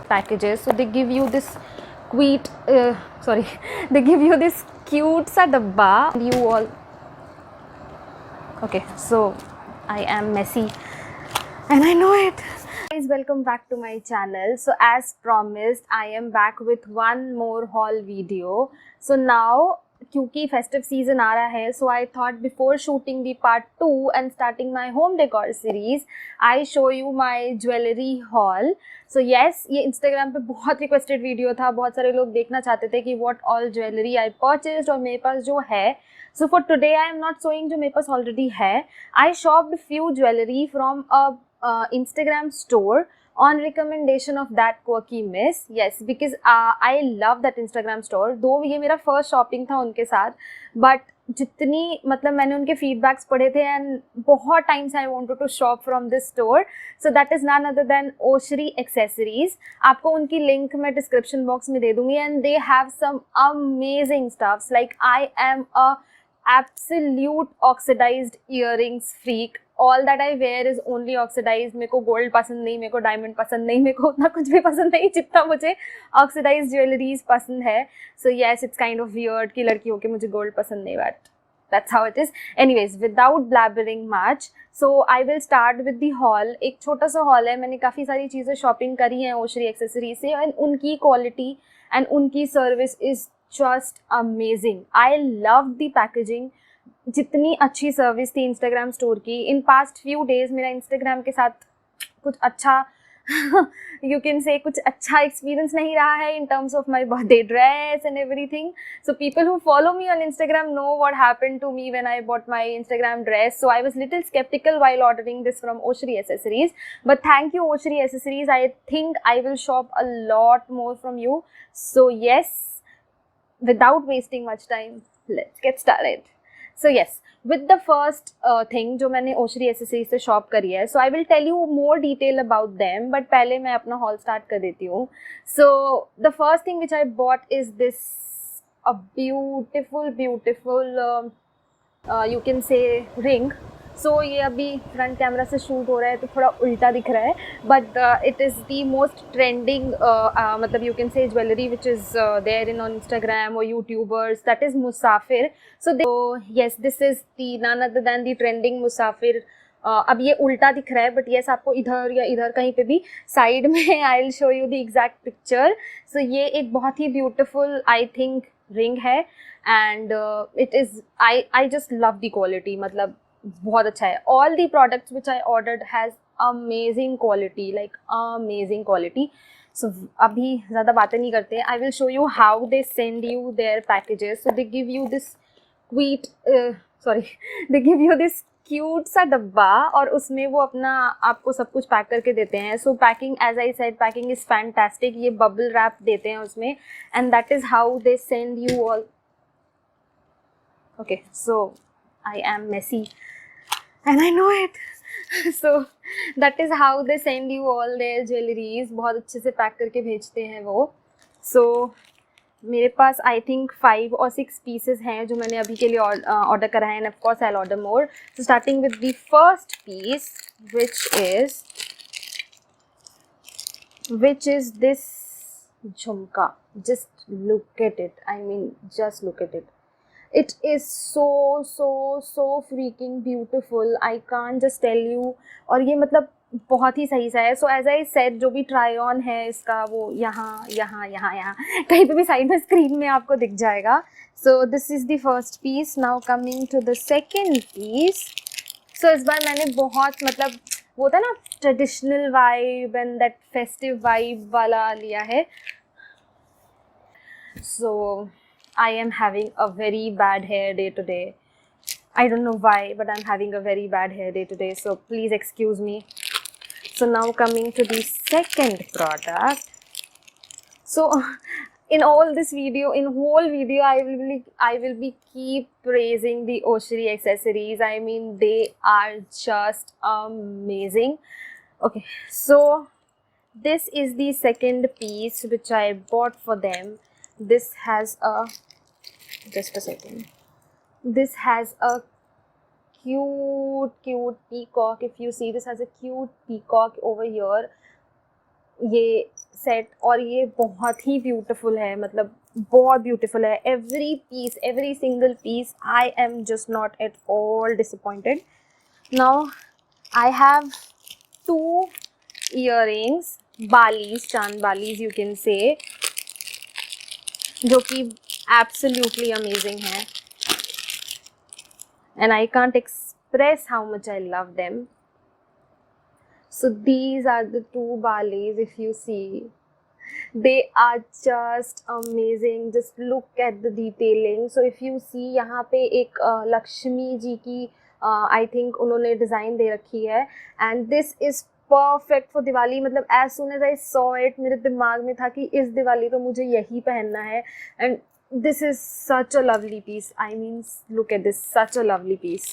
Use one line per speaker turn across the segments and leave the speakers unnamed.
packages. So they give you this cute they give you this cute sa dabba and you all. Okay, so I am messy and I know it. Guys, welcome back to my channel. So as promised, I am back with one more haul video. So now क्योंकि festive season आ रहा है, so I thought before shooting the part 2 and starting my home decor series I show you my jewellery haul. So yes, ये Instagram पे बहुत requested video था. बहुत सारे लोग देखना चाहते थे कि what all jewellery I purchased और मेरे पास जो है. So for today I am not showing जो मेरे पास ऑलरेडी है. I shopped few jewellery from a Instagram store on recommendation of that quirky miss. Yes, because I love that Instagram store. Though ये मेरा first shopping था उनके साथ, but जितनी मतलब मैंने उनके feedbacks पढ़े थे and बहुत times I wanted to shop from this store. So that is none other than Oshri Accessories. आपको उनकी link मैं description box में दे दूँगी and they have some amazing stuffs. Like I am a absolute oxidized earrings freak. All that I wear is only oxidized. मेरे को gold पसंद नहीं, मेरे को डायमंड पसंद नहीं, मेरे को उतना कुछ भी पसंद नहीं जितना मुझे ऑक्सीडाइज्ड ज्वेलरीज पसंद है. So yes, it's kind of weird कि लड़की होके मुझे गोल्ड पसंद नहीं, but that's how it is. Anyways, without blabbering much, so I will start with the haul. एक छोटा सा haul है. मैंने काफ़ी सारी चीज़ें शॉपिंग करी हैं ओशरी एक्सेसरी से एंड उनकी क्वालिटी एंड उनकी service is just amazing. I love the packaging. जितनी अच्छी सर्विस थी इंस्टाग्राम स्टोर की. इन पास्ट फ्यू डेज मेरा इंस्टाग्राम के साथ कुछ अच्छा यू कैन से कुछ अच्छा एक्सपीरियंस नहीं रहा है in terms of my birthday dress and everything. So people who follow me on Instagram know what happened to me when I bought my Instagram dress. So I was little skeptical while ordering this from Oshri Accessories, but thank you Oshri Accessories. I think I will shop a lot more from you. So yes, without wasting much time, let's get started. So yes, with the first thing जो मैंने ओशरी accessories से shop करी है, so I will tell you more detail about them, but पहले मैं अपना haul start कर देती हूँ. So the first thing which I bought is this a beautiful you can say ring. So ये अभी फ्रंट कैमरा से शूट हो रहा है तो थोड़ा उल्टा दिख रहा है, but it is the most trending मतलब you can say jewellery which is there in on Instagram और YouTubers, that is Musafir. So yes, this is the none other than the trending Musafir. अब ये उल्टा दिख रहा है, बट येस आपको इधर या इधर कहीं पे भी साइड में I will show you the exact picture. So ये एक बहुत ही ब्यूटिफुल आई थिंक रिंग है and it is I just love the quality. मतलब बहुत अच्छा है. All the products which I ordered has amazing quality, like amazing quality. So अभी ज़्यादा बातें नहीं करते. I will show you how they send you their packages. So they give you this they give you this cute सा डब्बा और उसमें वो अपना आपको सब कुछ पैक करके देते हैं. So packing, as I said, packing is fantastic. ये बबल रैप देते हैं उसमें and that is how they send you all. Okay, so I am messy and I know it. So that is how they send you all their jewelries. बहुत अच्छे से pack करके भेजते हैं वो. So मेरे पास आई थिंक 5 or 6 पीसेस हैं जो मैंने अभी के लिए ऑर्डर करा है and of course I will order more. So starting with the first piece which is this झुमका. Just look at it. I mean, just look at it. It is so freaking beautiful. I can't just tell you. और ये मतलब बहुत ही सही सा है. So as I said, जो भी ट्राई ऑन है इसका वो यहाँ कहीं पे भी साइड में स्क्रीन में आपको दिख जाएगा. So this is the first piece. Now coming to the second piece. So इस बार मैंने बहुत मतलब वो था ना traditional vibe and that festive vibe वाला लिया है. So I am having a very bad hair day today. I don't know why, but I'm having a very bad hair day today. So please excuse me. So now coming to the second product. So in all this video, in whole video, I will be keep praising the Oshri accessories. I mean, they are just amazing. Okay, so this is the second piece which I bought for them. This has a, just a second, this has a cute peacock. If you see, this has a cute peacock over here. ये set और ये बहुत ही beautiful है, मतलब बहुत beautiful है. Every piece, every single piece, I am just not at all disappointed. Now I have 2 earrings, balis, chand balis you can say, जो कि एब्सोल्युटली अमेजिंग है. And I can't express how much I love them. So these are the 2 balis. If you see, they are just amazing. Just look at the detailing. So if you see, यहाँ पे एक लक्ष्मी जी की I think उन्होंने design दे रखी है. And this is perfect for Diwali. मतलब as soon as I saw it, मेरे दिमाग में था कि इस दिवाली तो मुझे यही पहनना है. And this is such a lovely piece. I mean, look at this, such a lovely piece.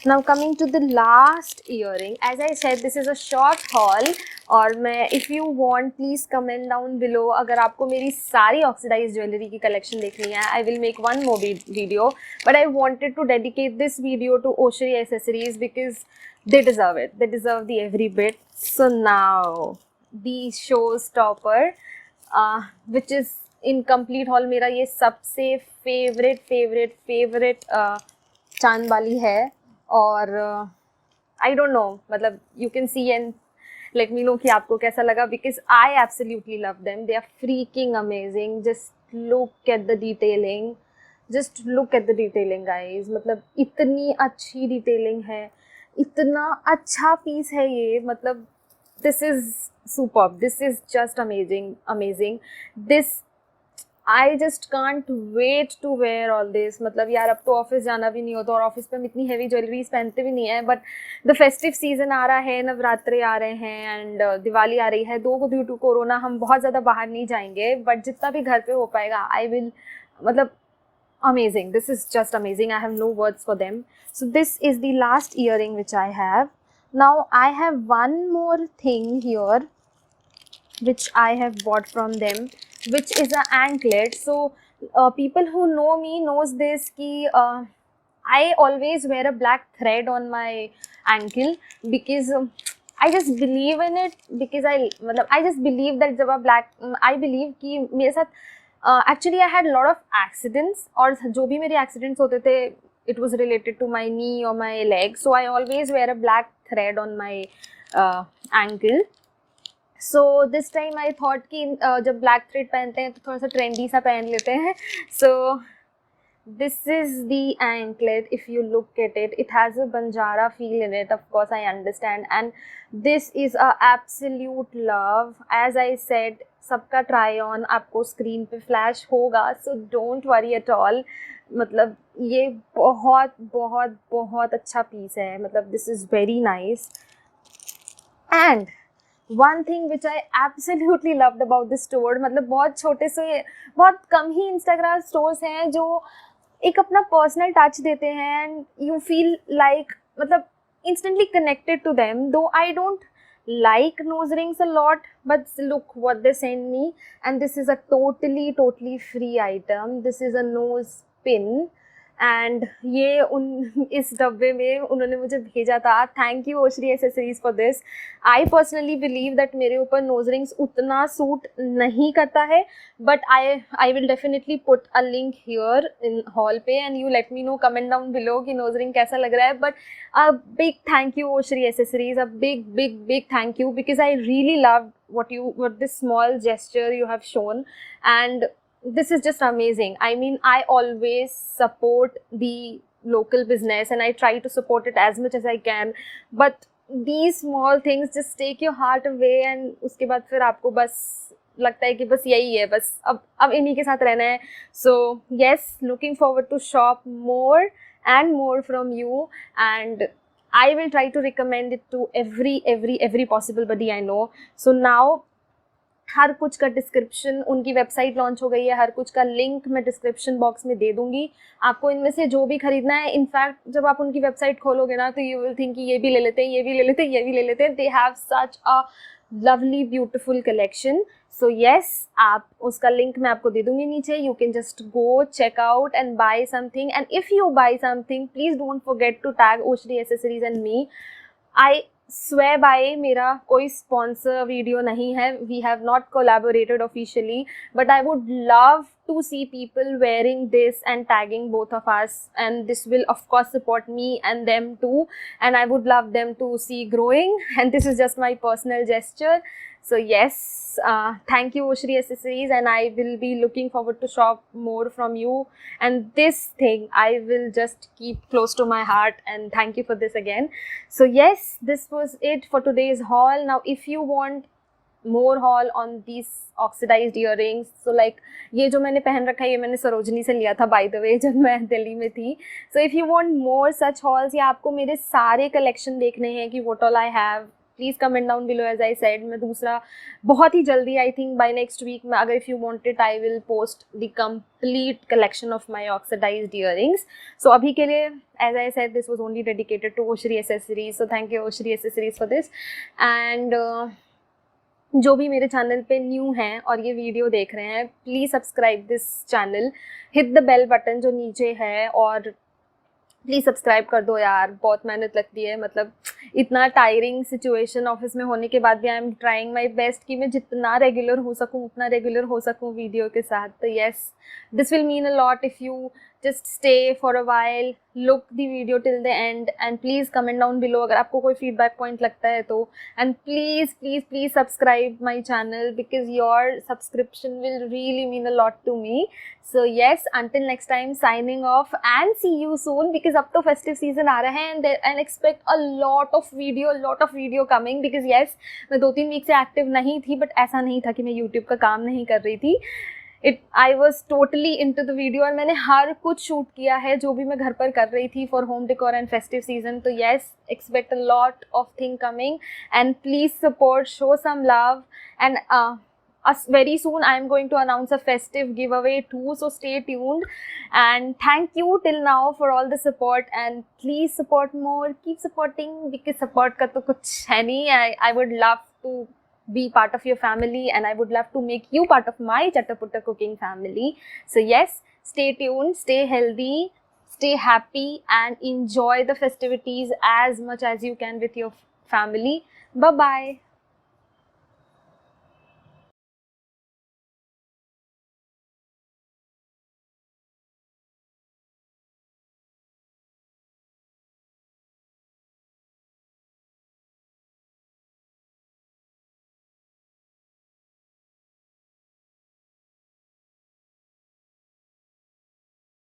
Now coming to the last earring. As I said, this is a short haul. और मैं, if you want, please comment down below. अगर आपको मेरी सारी oxidized jewelry की collection देखनी है, I will make one more video. But I wanted to dedicate this video to Oshri accessories because they deserve it. They deserve the every bit. So now the showstopper, which is in complete haul, मेरा ये सबसे favorite चांद बाली है. और I don't know, मतलब you can see and let me know कि आपको कैसा लगा, because I absolutely love them. They are freaking amazing. Just look at the detailing, just look at the detailing guys. मतलब इतनी अच्छी डिटेलिंग है, इतना अच्छा पीस है ये. मतलब this is superb, this is just amazing. This I just can't wait to wear all this. मतलब यार, अब तो ऑफिस जाना भी नहीं होता और ऑफिस पे हम इतनी हैवी ज्वेलरीज पहनते भी नहीं है. बट द फेस्टिव सीजन आ रहा है, नवरात्रे आ रहे हैं एंड दिवाली आ रही है. ड्यू टू कोरोना हम बहुत ज़्यादा बाहर नहीं जाएंगे, बट जितना भी घर पे हो पाएगा आई विल, मतलब amazing. This is just amazing. I have no words for them. So this is the last earring which I have. Now I have one more thing here which I have bought from them, which is an anklet. So people who know me knows this ki I always wear a black thread on my ankle because I just believe in it. Because I just believe that जब आप black, I believe कि मेरे साथ actually I had a lot of accidents, और जो भी मेरे accidents होते थे it was related to my knee or my leg. So I always wear a black thread on my ankle. So this time I thought कि जब black thread पहनते हैं तो थोड़ा सा ट्रेंडी सा पहन लेते हैं. So this is the anklet. If you look at it, it has a banjara feel in it. Of course I understand, and this is a absolute love. As I said, सबका ट्राई ऑन आपको screen पे flash होगा, so don't worry at all. मतलब ये बहुत बहुत बहुत अच्छा पीस है. मतलब this is very nice. And one thing which I absolutely loved about this store, मतलब बहुत छोटे से, बहुत कम ही इंस्टाग्राम स्टोर्स हैं जो एक अपना पर्सनल टच देते हैं एंड यू फील लाइक, मतलब instantly connected to them. Though I don't like nose rings a lot, but look what they send me, and this is a totally free item. This is a nose pin, and ये इस डब्बे में उन्होंने मुझे भेजा था. Thank you Oshri accessories for this. I personally believe that मेरे ऊपर नोज रिंग्स उतना सूट नहीं करता है, but I will definitely put a link here in hall पे and you let me know, comment down below कि नोज रिंग कैसा लग रहा है. But a big thank you Oshri accessories, a big thank you, because I really love what this small gesture you have shown, and this is just amazing. I mean, I always support the local business and I try to support it as much as I can, but these small things just take your heart away, and उसके बाद फिर आपको बस लगता है कि बस यही है, बस अब इन्हीं के साथ रहना है. So yes, looking forward to shop more and more from you, and I will try to recommend it to every possible buddy I know. So now हर कुछ का डिस्क्रिप्शन, उनकी वेबसाइट लॉन्च हो गई है, हर कुछ का लिंक मैं डिस्क्रिप्शन बॉक्स में दे दूंगी. आपको इनमें से जो भी खरीदना है, इनफैक्ट जब आप उनकी वेबसाइट खोलोगे ना तो यू विल थिंक कि ये भी ले लेते हैं, ये भी ले लेते हैं, ये भी ले लेते हैं. They have such a lovely beautiful collection. So yes, आप उसका लिंक मैं आपको दे दूंगी नीचे. You can just go check out and buy something, and if you buy something please don't forget to tag Oshri accessories and me. I स्वे बाय मेरा कोई स्पॉन्सर वीडियो नहीं है, we have not collaborated officially, but I would love to see people wearing this and tagging both of us, and this will of course support me and them too, and I would love them to see growing, and this is just my personal gesture. So yes, thank you Oshri Accessories, and I will be looking forward to shop more from you, and this thing I will just keep close to my heart, and thank you for this again. So yes, this was it for today's haul. Now if you want more haul on these oxidized earrings, so like ये जो मैंने पहन रखा है ये मैंने सरोजनी से लिया था by the way जब मैं दिल्ली में थी. So if you want more such hauls या आपको मेरे सारे कलेक्शन देखने हैं कि what all I have, please comment down below. As I said, मैं दूसरा बहुत ही जल्दी, I think by next week में, अगर if you want it I will post the complete collection of my oxidised earrings. सो अभी के लिए, as I said, this was only dedicated to Oshri accessories. So thank you Oshri accessories for this. And जो भी मेरे channel पे new हैं और ये वीडियो देख रहे हैं, please subscribe this channel, hit the bell button जो नीचे है, और प्लीज़ सब्सक्राइब कर दो यार. बहुत मेहनत लगती है, मतलब इतना टायरिंग सिचुएशन ऑफिस में होने के बाद भी I am trying my best कि मैं जितना रेगुलर हो सकूँ उतना रेगुलर हो सकूँ वीडियो के साथ. तो yes, this will mean a lot if you just stay for a while, look the video till the end, and please comment down below अगर आपको कोई feedback point लगता है तो, and please subscribe my channel because your subscription will really mean a lot to me. So yes, until next time, signing off and see you soon, because अब तो festive season आ रहा है and expect a lot of video coming, because yes, मैं 2-3 week से active नहीं थी, but ऐसा नहीं था कि मैं YouTube का काम नहीं कर रही थी. I was totally into the video, और मैंने हर कुछ शूट किया है जो भी मैं घर पर कर रही थी for home decor and festive season. तो yes, expect a lot of thing coming, and please support, show some love, and very soon I am going to announce a festive giveaway too, so stay tuned. And thank you till now for all the support, and please support more, keep supporting, because support का तो कुछ है नहीं. I would love to be part of your family, and I would love to make you part of my Chattaputta cooking family. So yes, stay tuned, stay healthy, stay happy, and enjoy the festivities as much as you can with your family. Bye bye.